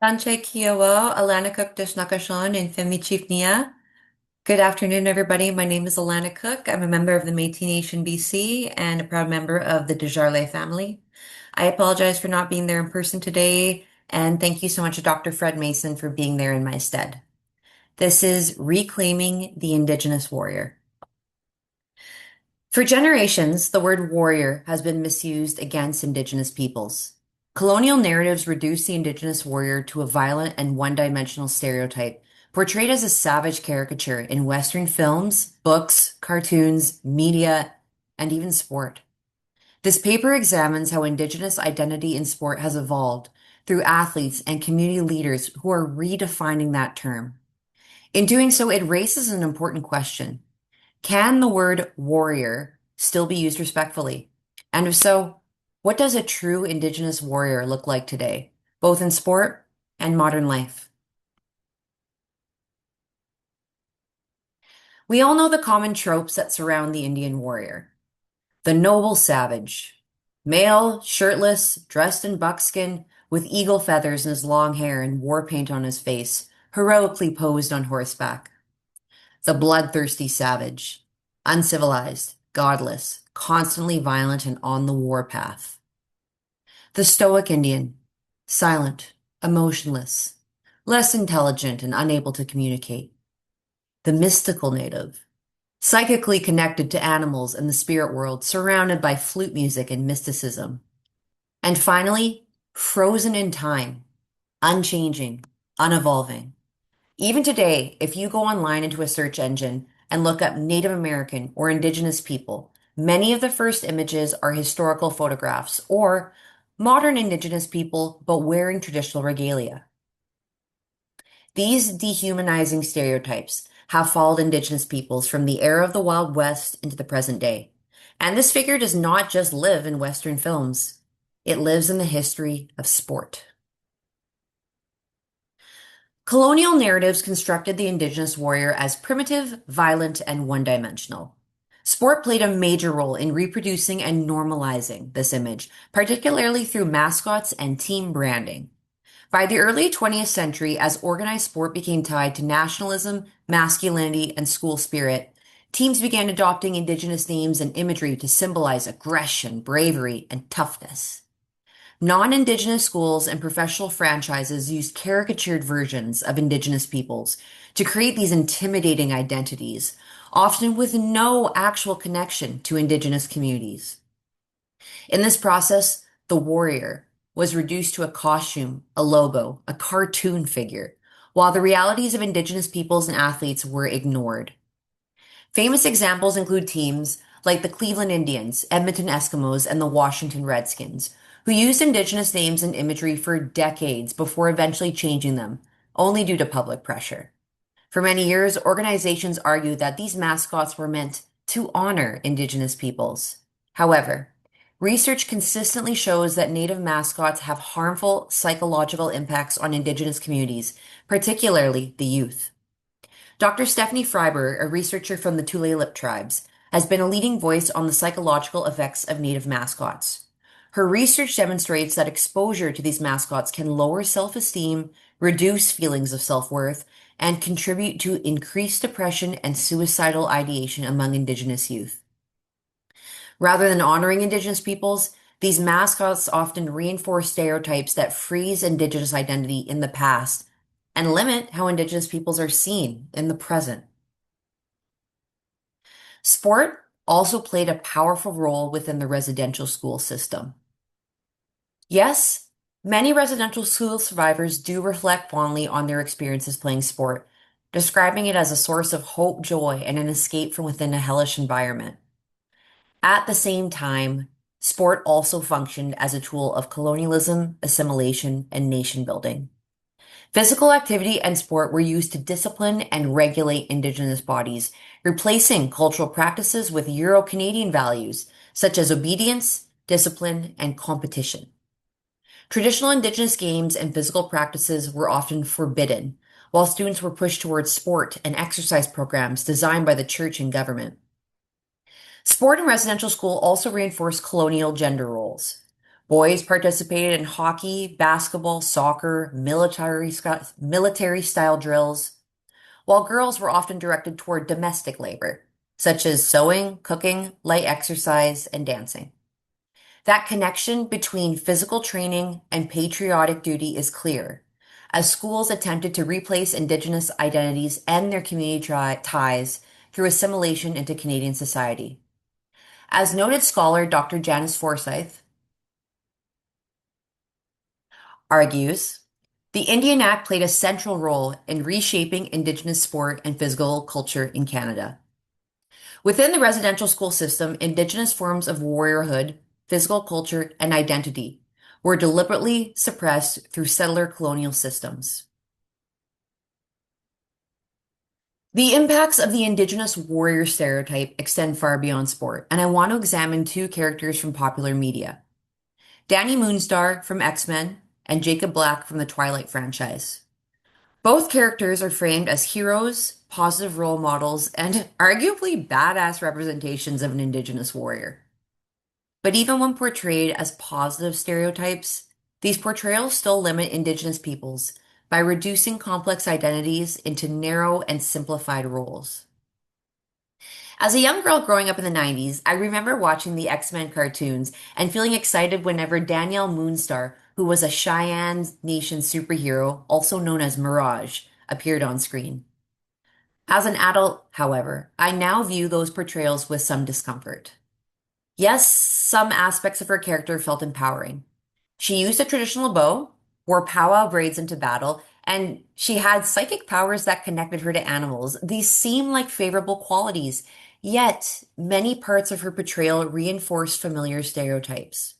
Sanche Kiowa, Alana Cook Dishnakashon, and Femi Chief Nia. Good afternoon, everybody. My name is Alana Cook. I'm a member of the Métis Nation BC and a proud member of the Desjardins family. I apologize for not being there in person today, and thank you so much to Dr. Fred Mason for being there in my stead. This is Reclaiming the Indigenous Warrior. For generations, the word warrior has been misused against Indigenous peoples. Colonial narratives reduce the Indigenous warrior to a violent and one-dimensional stereotype, portrayed as a savage caricature in Western films, books, cartoons, media, and even sport. This paper examines how Indigenous identity in sport has evolved through athletes and community leaders who are redefining that term. In doing so, it raises an important question. Can the word warrior still be used respectfully? And if so, what does a true Indigenous warrior look like today, both in sport and modern life? We all know the common tropes that surround the Indian warrior. The noble savage, male, shirtless, dressed in buckskin, with eagle feathers in his long hair and war paint on his face, heroically posed on horseback. The bloodthirsty savage, uncivilized, godless, constantly violent and on the warpath. The stoic Indian, silent, emotionless, less intelligent and unable to communicate. The mystical native, psychically connected to animals and the spirit world, surrounded by flute music and mysticism. And finally, frozen in time, unchanging, unevolving. Even today, if you go online into a search engine and look up Native American or Indigenous people, many of the first images are historical photographs or modern Indigenous people but wearing traditional regalia. These dehumanizing stereotypes have followed Indigenous peoples from the era of the Wild West into the present day. And this figure does not just live in Western films, it lives in the history of sport. Colonial narratives constructed the Indigenous warrior as primitive, violent, and one-dimensional. Sport played a major role in reproducing and normalizing this image, particularly through mascots and team branding. By the early 20th century, as organized sport became tied to nationalism, masculinity, and school spirit, teams began adopting Indigenous names and imagery to symbolize aggression, bravery, and toughness. Non-Indigenous schools and professional franchises used caricatured versions of Indigenous peoples to create these intimidating identities, often with no actual connection to Indigenous communities. In this process, the warrior was reduced to a costume, a logo, a cartoon figure, while the realities of Indigenous peoples and athletes were ignored. Famous examples include teams like the Cleveland Indians, Edmonton Eskimos, and the Washington Redskins, who used Indigenous names and imagery for decades before eventually changing them, only due to public pressure. For many years, organizations argued that these mascots were meant to honor Indigenous peoples. However, research consistently shows that Native mascots have harmful psychological impacts on Indigenous communities, particularly the youth. Dr. Stephanie Freiberg, a researcher from the Tulalip tribes, has been a leading voice on the psychological effects of Native mascots. Her research demonstrates that exposure to these mascots can lower self-esteem, reduce feelings of self-worth, and contribute to increased depression and suicidal ideation among Indigenous youth. Rather than honoring Indigenous peoples, these mascots often reinforce stereotypes that freeze Indigenous identity in the past and limit how Indigenous peoples are seen in the present. Sport also played a powerful role within the residential school system. Yes, many residential school survivors do reflect fondly on their experiences playing sport, describing it as a source of hope, joy, and an escape from within a hellish environment. At the same time, sport also functioned as a tool of colonialism, assimilation, and nation building. Physical activity and sport were used to discipline and regulate Indigenous bodies, replacing cultural practices with Euro-Canadian values such as obedience, discipline, and competition. Traditional Indigenous games and physical practices were often forbidden, while students were pushed towards sport and exercise programs designed by the church and government. Sport in residential school also reinforced colonial gender roles. Boys participated in hockey, basketball, soccer, military style drills, while girls were often directed toward domestic labor, such as sewing, cooking, light exercise, and dancing. That connection between physical training and patriotic duty is clear, as schools attempted to replace Indigenous identities and their community ties through assimilation into Canadian society. As noted scholar Dr. Janice Forsyth argues, the Indian Act played a central role in reshaping Indigenous sport and physical culture in Canada. Within the residential school system, Indigenous forms of warriorhood, physical culture, and identity were deliberately suppressed through settler colonial systems. The impacts of the Indigenous warrior stereotype extend far beyond sport, and I want to examine two characters from popular media: Danny Moonstar from X-Men and Jacob Black from the Twilight franchise. Both characters are framed as heroes, positive role models, and arguably badass representations of an Indigenous warrior. But even when portrayed as positive stereotypes, these portrayals still limit Indigenous peoples by reducing complex identities into narrow and simplified roles. As a young girl growing up in the 90s, I remember watching the X-Men cartoons and feeling excited whenever Danielle Moonstar, who was a Cheyenne Nation superhero, also known as Mirage, appeared on screen. As an adult, however, I now view those portrayals with some discomfort. Yes, some aspects of her character felt empowering. She used a traditional bow, wore powwow braids into battle, and she had psychic powers that connected her to animals. These seem like favorable qualities, yet many parts of her portrayal reinforced familiar stereotypes.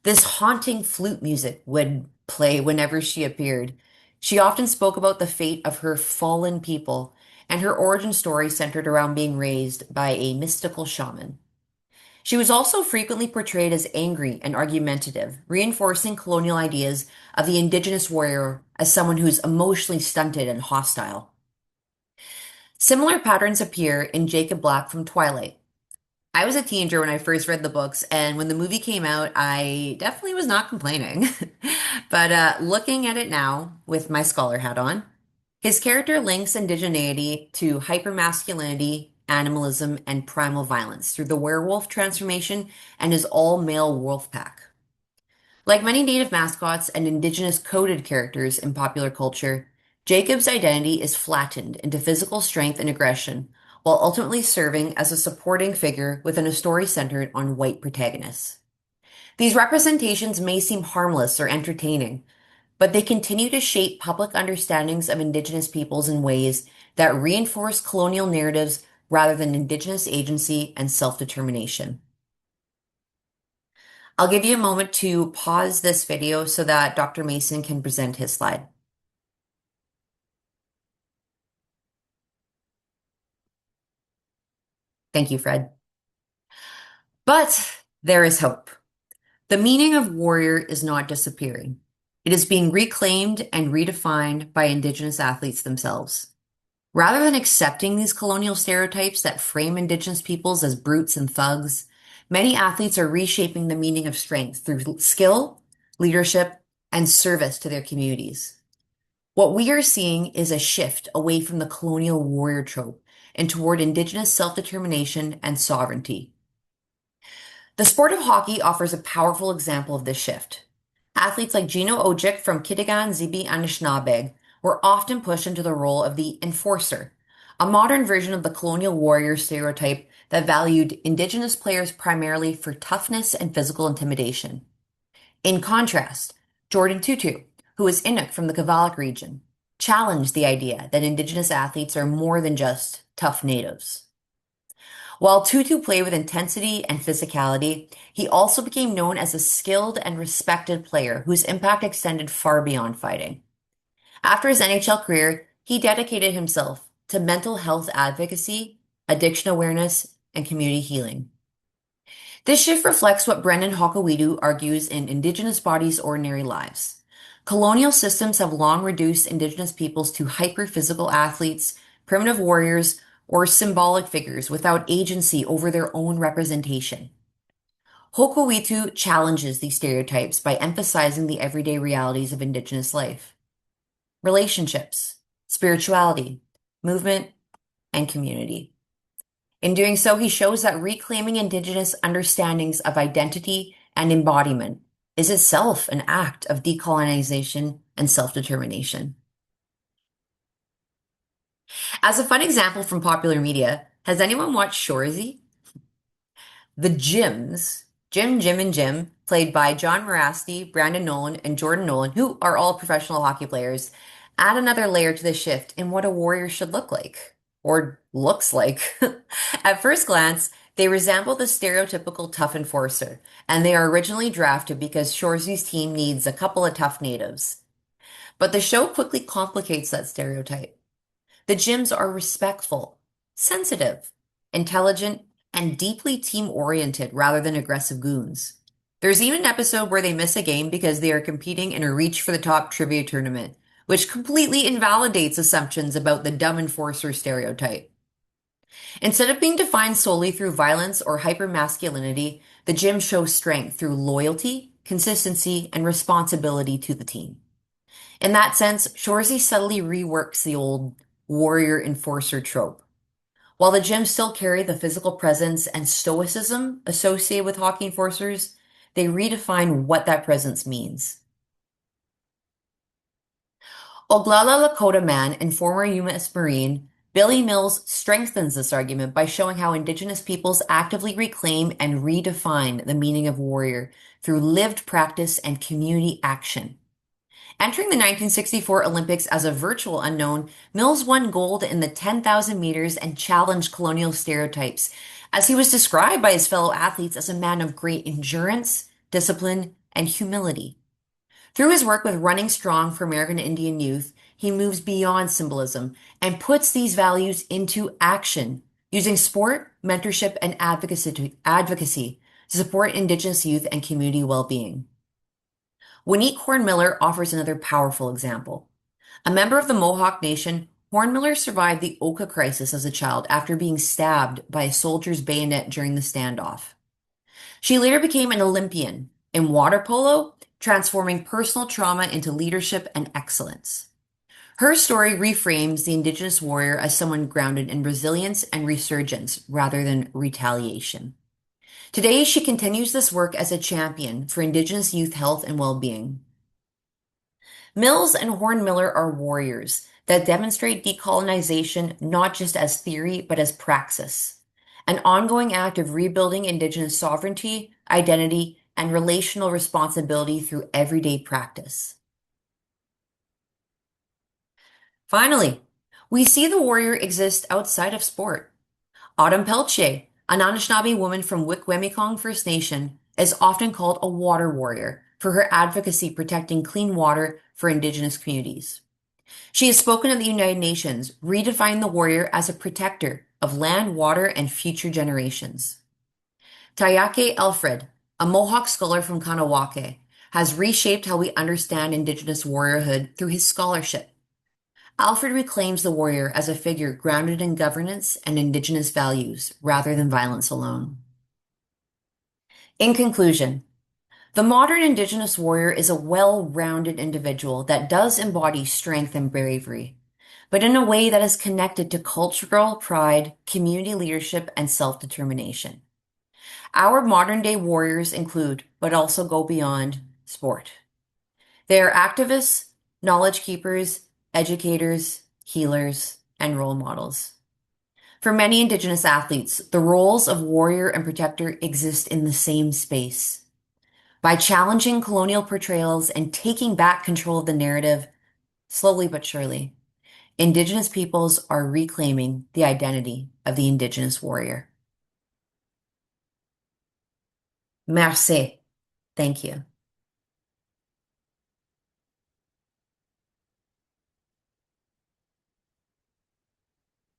This haunting flute music would play whenever she appeared. She often spoke about the fate of her fallen people, and her origin story centered around being raised by a mystical shaman. She was also frequently portrayed as angry and argumentative, reinforcing colonial ideas of the Indigenous warrior as someone who's emotionally stunted and hostile. Similar patterns appear in Jacob Black from Twilight. I was a teenager when I first read the books, and when the movie came out, I definitely was not complaining. But looking at it now with my scholar hat on, his character links indigeneity to hypermasculinity, animalism, and primal violence through the werewolf transformation and his all-male wolf pack. Like many native mascots and indigenous coded characters in popular culture, Jacob's identity is flattened into physical strength and aggression, while ultimately serving as a supporting figure within a story centered on white protagonists. These representations may seem harmless or entertaining, but they continue to shape public understandings of Indigenous peoples in ways that reinforce colonial narratives rather than Indigenous agency and self-determination. I'll give you a moment to pause this video so that Dr. Mason can present his slide. Thank you, Fred. But there is hope. The meaning of warrior is not disappearing. It is being reclaimed and redefined by Indigenous athletes themselves. Rather than accepting these colonial stereotypes that frame Indigenous peoples as brutes and thugs, many athletes are reshaping the meaning of strength through skill, leadership, and service to their communities. What we are seeing is a shift away from the colonial warrior trope and toward Indigenous self-determination and sovereignty. The sport of hockey offers a powerful example of this shift. Athletes like Gino Ojic from Kitigan Zibi Anishinaabe were often pushed into the role of the enforcer, a modern version of the colonial warrior stereotype that valued Indigenous players primarily for toughness and physical intimidation. In contrast, Jordan Tutu, who is Inuk from the Kavalak region, challenged the idea that Indigenous athletes are more than just tough natives. While Tutu played with intensity and physicality, he also became known as a skilled and respected player whose impact extended far beyond fighting. After his NHL career, he dedicated himself to mental health advocacy, addiction awareness, and community healing. This shift reflects what Brendan Hokowidu argues in Indigenous Bodies' Ordinary Lives. Colonial systems have long reduced Indigenous peoples to hyper-physical athletes, primitive warriors, or symbolic figures without agency over their own representation. Hokuitu challenges these stereotypes by emphasizing the everyday realities of Indigenous life, relationships, spirituality, movement, and community. In doing so, he shows that reclaiming Indigenous understandings of identity and embodiment is itself an act of decolonization and self-determination. As a fun example from popular media, has anyone watched Shorzy? The Jims, Jim, and Jim, played by John Morasti, Brandon Nolan, and Jordan Nolan, who are all professional hockey players, add another layer to the shift in what a warrior should look like, or looks like. At first glance, they resemble the stereotypical tough enforcer, and they are originally drafted because Shorzy's team needs a couple of tough natives. But the show quickly complicates that stereotype. The gyms are respectful, sensitive, intelligent, and deeply team-oriented rather than aggressive goons. There's even an episode where they miss a game because they are competing in a reach for the top trivia tournament, which completely invalidates assumptions about the dumb enforcer stereotype. Instead of being defined solely through violence or hypermasculinity, the gym shows strength through loyalty, consistency, and responsibility to the team. In that sense, Shorzy subtly reworks the old warrior enforcer trope. While the gyms still carry the physical presence and stoicism associated with hockey enforcers, they redefine what that presence means. Oglala Lakota man and former U.S. Marine Billy Mills strengthens this argument by showing how Indigenous peoples actively reclaim and redefine the meaning of warrior through lived practice and community action. Entering the 1964 Olympics as a virtual unknown, Mills won gold in the 10,000 meters and challenged colonial stereotypes, as he was described by his fellow athletes as a man of great endurance, discipline, and humility. Through his work with Running Strong for American Indian Youth, he moves beyond symbolism and puts these values into action, using sport, mentorship, and advocacy to support Indigenous youth and community well-being. Winnie Hornmiller offers another powerful example. A member of the Mohawk Nation, Hornmiller survived the Oka crisis as a child after being stabbed by a soldier's bayonet during the standoff. She later became an Olympian in water polo, transforming personal trauma into leadership and excellence. Her story reframes the Indigenous warrior as someone grounded in resilience and resurgence rather than retaliation. Today, she continues this work as a champion for Indigenous youth health and well-being. Mills and Hornmiller are warriors that demonstrate decolonization not just as theory, but as praxis, an ongoing act of rebuilding Indigenous sovereignty, identity, and relational responsibility through everyday practice. Finally, we see the warrior exist outside of sport. Autumn Peltier, an Anishinaabe woman from Wikwemikong First Nation, is often called a water warrior for her advocacy protecting clean water for Indigenous communities. She has spoken at the United Nations, redefining the warrior as a protector of land, water, and future generations. Tayake Alfred, a Mohawk scholar from Kanawake, has reshaped how we understand Indigenous warriorhood through his scholarship. Alfred reclaims the warrior as a figure grounded in governance and Indigenous values rather than violence alone. In conclusion, the modern Indigenous warrior is a well-rounded individual that does embody strength and bravery, but in a way that is connected to cultural pride, community leadership, and self-determination. Our modern-day warriors include, but also go beyond, sport. They are activists, knowledge keepers, educators, healers, and role models. For many Indigenous athletes, the roles of warrior and protector exist in the same space. By challenging colonial portrayals and taking back control of the narrative, slowly but surely, Indigenous peoples are reclaiming the identity of the Indigenous warrior. Merci. Thank you.